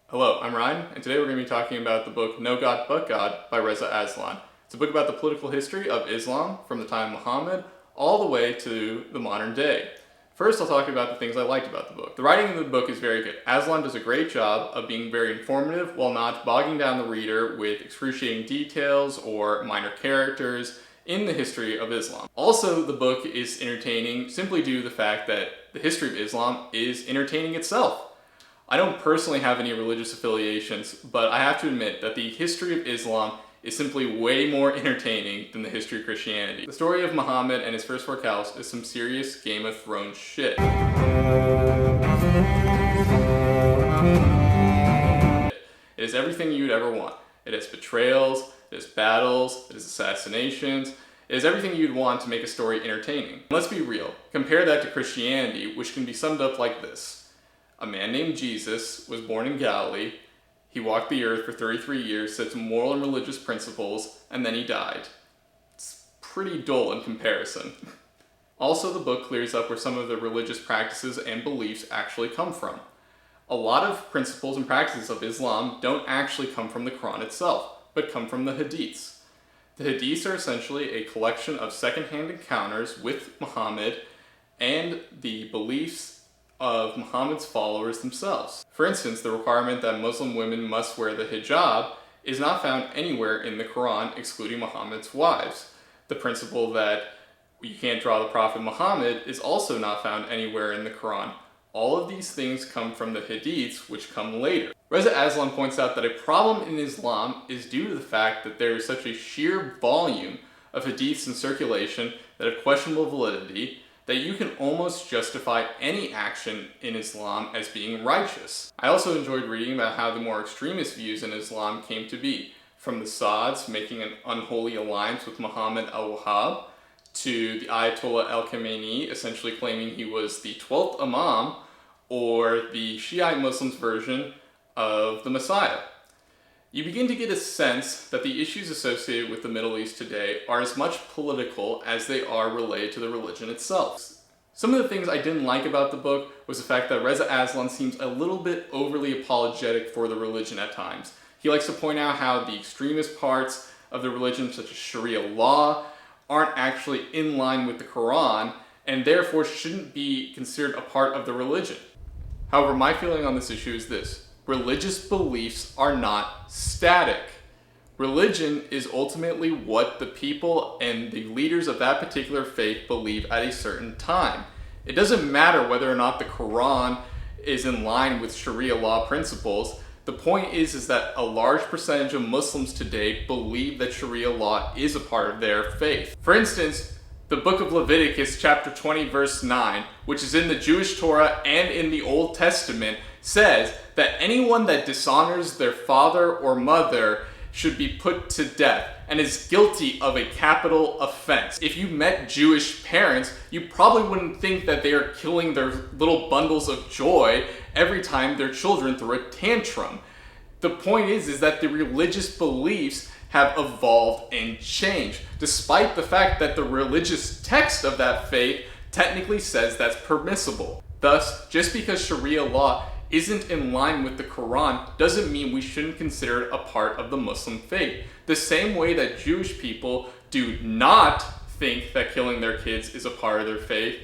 Hello, I'm Ryan, and today we're going to be talking about the book No God But God by Reza Aslan. It's a book about the political history of Islam from the time of Muhammad all the way to the modern day. First, I'll talk about the things I liked about the book. The writing of the book is very good. Aslan does a great job of being very informative while not bogging down the reader with excruciating details or minor characters in the history of Islam. Also, the book is entertaining simply due to the fact that the history of Islam is entertaining itself. I don't personally have any religious affiliations, but I have to admit that the history of Islam is simply way more entertaining than the history of Christianity. The story of Muhammad and his first four caliphs is some serious Game of Thrones shit. It is everything you'd ever want. It has betrayals, it has battles, it has assassinations. It is everything you'd want to make a story entertaining. Let's be real. Compare that to Christianity, which can be summed up like this. A man named Jesus was born in Galilee. He walked the earth for 33 years, set some moral and religious principles, and then he died. It's pretty dull in comparison. Also, the book clears up where some of the religious practices and beliefs actually come from. A lot of principles and practices of Islam don't actually come from the Quran itself, but come from the Hadiths. The Hadiths are essentially a collection of second-hand encounters with Muhammad and the beliefs of Muhammad's followers themselves. For instance, the requirement that Muslim women must wear the hijab is not found anywhere in the Quran excluding Muhammad's wives. The principle that you can't draw the Prophet Muhammad is also not found anywhere in the Quran. All of these things come from the Hadiths, which come later. Reza Aslan points out that a problem in Islam is due to the fact that there is such a sheer volume of Hadiths in circulation that have questionable validity that you can almost justify any action in Islam as being righteous. I also enjoyed reading about how the more extremist views in Islam came to be, from the Sads making an unholy alliance with Muhammad al-Wahhab, to the Ayatollah al-Khamenei essentially claiming he was the 12th Imam, or the Shiite Muslims' version of the Messiah. You begin to get a sense that the issues associated with the Middle East today are as much political as they are related to the religion itself. Some of the things I didn't like about the book was the fact that Reza Aslan seems a little bit overly apologetic for the religion at times. He likes to point out how the extremist parts of the religion, such as Sharia law, aren't actually in line with the Quran and therefore shouldn't be considered a part of the religion. However, my feeling on this issue is this. Religious beliefs are not static. Religion is ultimately what the people and the leaders of that particular faith believe at a certain time. It doesn't matter whether or not the Quran is in line with Sharia law principles. The point is that a large percentage of Muslims today believe that Sharia law is a part of their faith. For instance, the book of Leviticus chapter 20 verse 9, which is in the Jewish Torah and in the Old Testament, says that anyone that dishonors their father or mother should be put to death and is guilty of a capital offense. If you met Jewish parents, you probably wouldn't think that they are killing their little bundles of joy every time their children throw a tantrum. The point is that the religious beliefs have evolved and changed, despite the fact that the religious text of that faith technically says that's permissible. Thus, just because Sharia law isn't in line with the Quran doesn't mean we shouldn't consider it a part of the Muslim faith. The same way that Jewish people do not think that killing their kids is a part of their faith,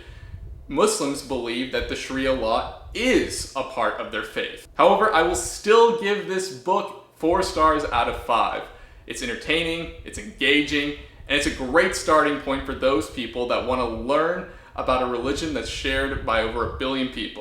Muslims believe that the Sharia law is a part of their faith. However, I will still give this book 4 stars out of 5. It's entertaining, it's engaging, and it's a great starting point for those people that want to learn about a religion that's shared by over 1 billion people.